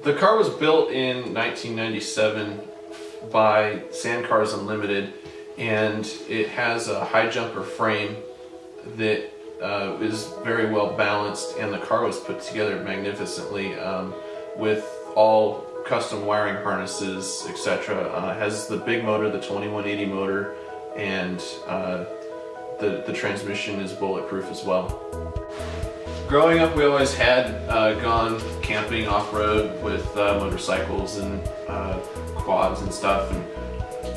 The car was built in 1997 by Sandcars Unlimited, and it has a high jumper frame that is very well balanced, and the car was put together magnificently with all custom wiring harnesses, etc. Has the big motor, the 2180 motor, and the transmission is bulletproof as well. Growing up, we always had gone camping off-road with motorcycles and quads and stuff, and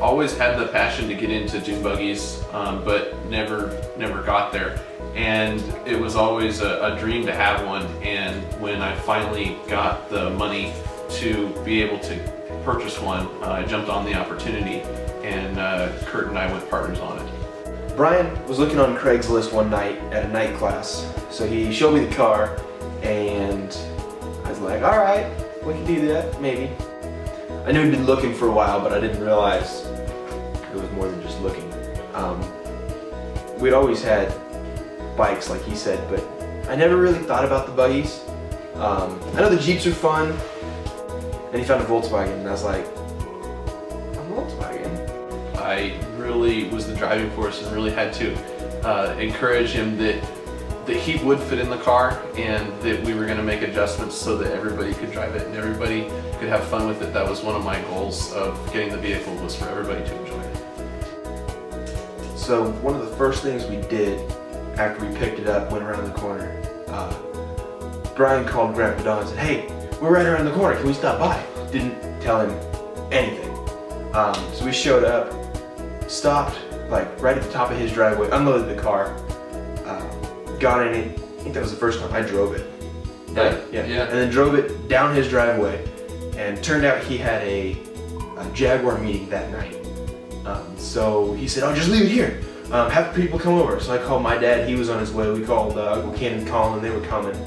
always had the passion to get into dune buggies, but never got there. And it was always a dream to have one, and when I finally got the money to be able to purchase one, I jumped on the opportunity, and Kurt and I went partners on it. Brian was looking on Craigslist one night at a night class, so he showed me the car, and I was like, alright, we can do that, maybe. I knew he'd been looking for a while, but I didn't realize it was more than just looking. We'd always had bikes, like he said, but I never really thought about the buggies. I know the Jeeps are fun, and he found a Volkswagen, and I was like, a Volkswagen? I really was the driving force and really had to encourage him that he would fit in the car, and that we were going to make adjustments so that everybody could drive it and everybody could have fun with it. That was one of my goals of getting the vehicle, was for everybody to enjoy it. So one of the first things we did after we picked it up, went around the corner, Brian called Grandpa Don and said, hey, we're right around the corner, can we stop by? Didn't tell him anything. So we showed up, stopped like right at the top of his driveway, unloaded the car, got in it. I think that was the first time I drove it. Right? Yeah. And then drove it down his driveway, and turned out he had a Jaguar meeting that night. So he said, oh, just leave it here. Have people come over. So I called my dad, he was on his way. We called Uncle Ken and Colin, they were coming.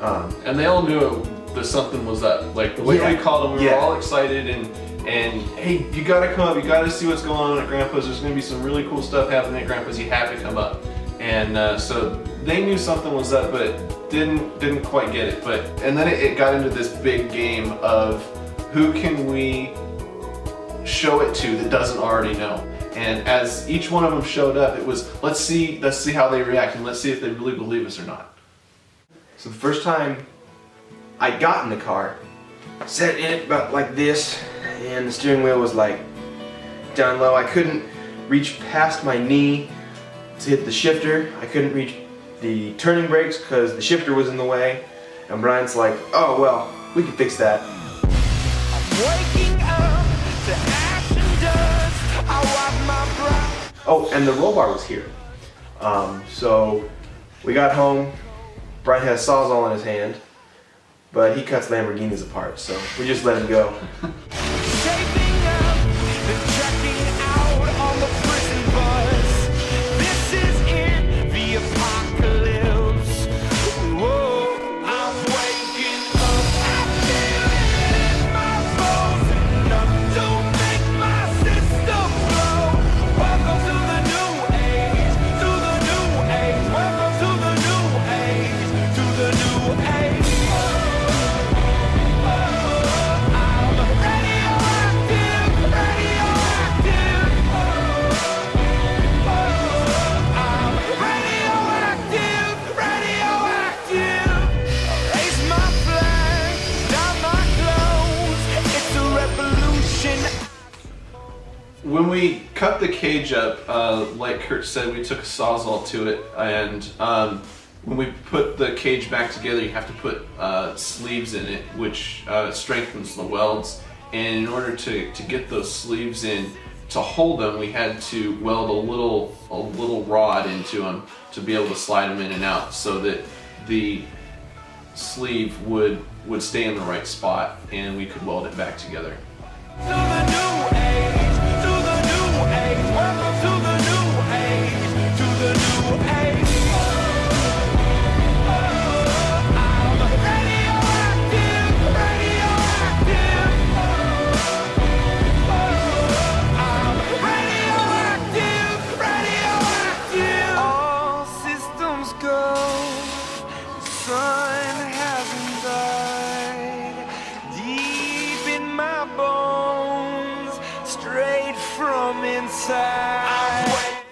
And they all knew that something was up. Like the way we called them, we were all excited and hey, you gotta come up, you gotta see what's going on at Grandpa's. There's gonna be some really cool stuff happening at Grandpa's, you have to come up. And so they knew something was up, but didn't quite get it. And then it got into this big game of who can we show it to that doesn't already know. And as each one of them showed up, it was, let's see how they react, and let's see if they really believe us or not. So the first time I got in the car, sat in it about like this, and the steering wheel was like down low. I couldn't reach past my knee to hit the shifter. I couldn't reach the turning brakes because the shifter was in the way. And Brian's like, oh well, we can fix that. Oh, and the roll bar was here. So we got home. Brian had a Sawzall in his hand, but he cuts Lamborghinis apart, so we just let him go. When we cut the cage up, like Kurt said, we took a Sawzall to it, and when we put the cage back together, you have to put sleeves in it, which strengthens the welds. And in order to get those sleeves in, to hold them, we had to weld a little rod into them to be able to slide them in and out, so that the sleeve would stay in the right spot, and we could weld it back together. side.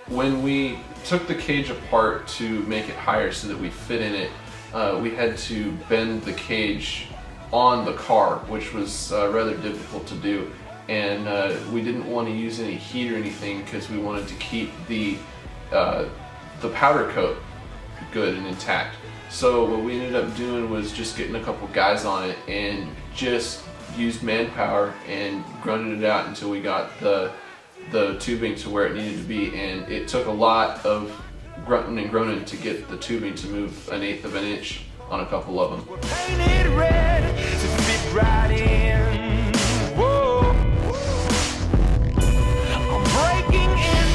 When we took the cage apart to make it higher so that we fit in it, we had to bend the cage on the car, which was rather difficult to do. And we didn't want to use any heat or anything because we wanted to keep the powder coat good and intact. So what we ended up doing was just getting a couple guys on it and just used manpower and grunted it out until we got the tubing to where it needed to be. And it took a lot of grunting and groaning to get the tubing to move 1/8 of an inch on a couple of them. We're painted red to fit right in. Whoa. I'm breaking in,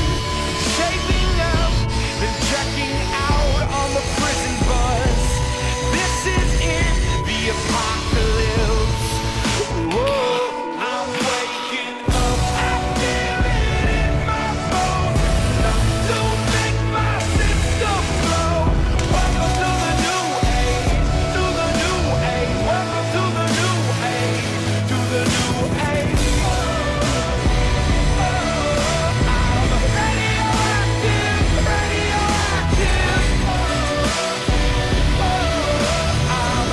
shaping up, then checking out on the prison bus. This is it, the apocalypse. Whoa. I'm waking up, I feel it in my bones. Enough to make my system blow. Welcome to the new age, to the new age. Welcome to the new age, to the new age. I'm radioactive, radioactive. I'm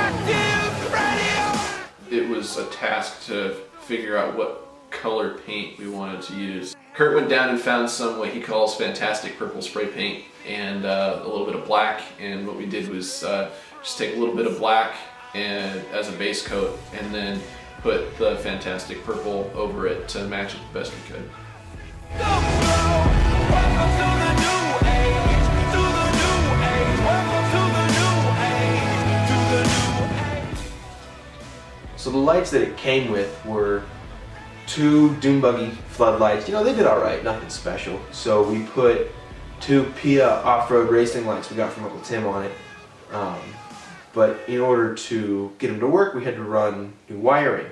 radioactive, radioactive. It was a task to figure out what color paint we wanted to use. Kurt went down and found some what he calls fantastic purple spray paint and a little bit of black, and what we did was just take a little bit of black and as a base coat and then put the fantastic purple over it to match it the best we could. Welcome to the new age, to the new age. Welcome to the new age, to the new age. So the lights that it came with were 2 Dune Buggy floodlights. You know, they did alright, nothing special. So we put 2 Pia off-road racing lights we got from Uncle Tim on it. But in order to get them to work, we had to run new wiring.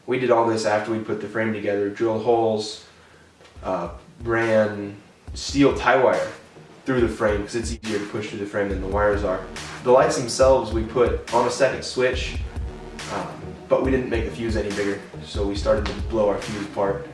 We did all this after we put the frame together, drilled holes, ran steel tie wire through the frame because it's easier to push through the frame than the wires are. The lights themselves we put on a second switch, but we didn't make the fuse any bigger, so we started to blow our fuse apart.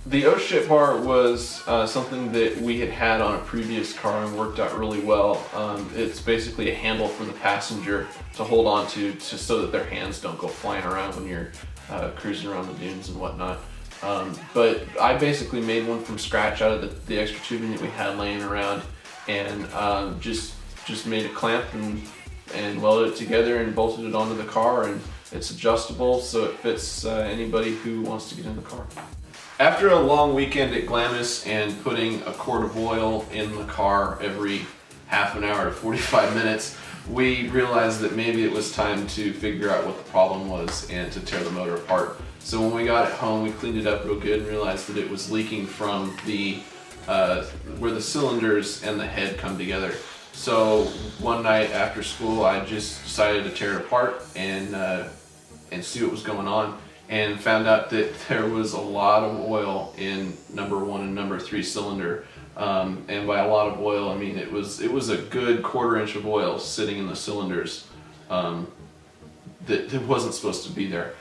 The O ship bar was something that we had on a previous car and worked out really well. It's basically a handle for the passenger to hold on to so that their hands don't go flying around when you're cruising around the dunes and whatnot. But I basically made one from scratch out of the extra tubing that we had laying around, and just made a clamp and welded it together and bolted it onto the car, and it's adjustable so it fits anybody who wants to get in the car. After a long weekend at Glamis and putting a quart of oil in the car every half an hour to 45 minutes, we realized that maybe it was time to figure out what the problem was and to tear the motor apart. So when we got it home, we cleaned it up real good and realized that it was leaking from the where the cylinders and the head come together. So one night after school, I just decided to tear it apart and see what was going on, and found out that there was a lot of oil in number 1 and number 3 cylinder. And by a lot of oil, I mean it was a good 1/4 inch of oil sitting in the cylinders that wasn't supposed to be there.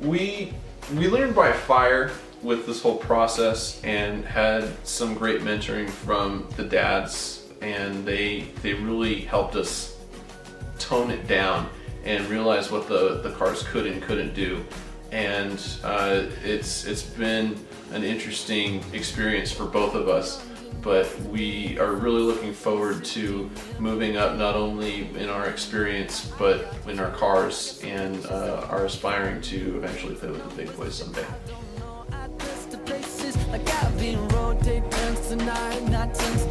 We learned by fire with this whole process, and had some great mentoring from the dads, and they really helped us tone it down and realize what the cars could and couldn't do. And it's been an interesting experience for both of us, but we are really looking forward to moving up, not only in our experience but in our cars, and are aspiring to eventually play with the big boys someday. Like I've been road date plans tonight, not since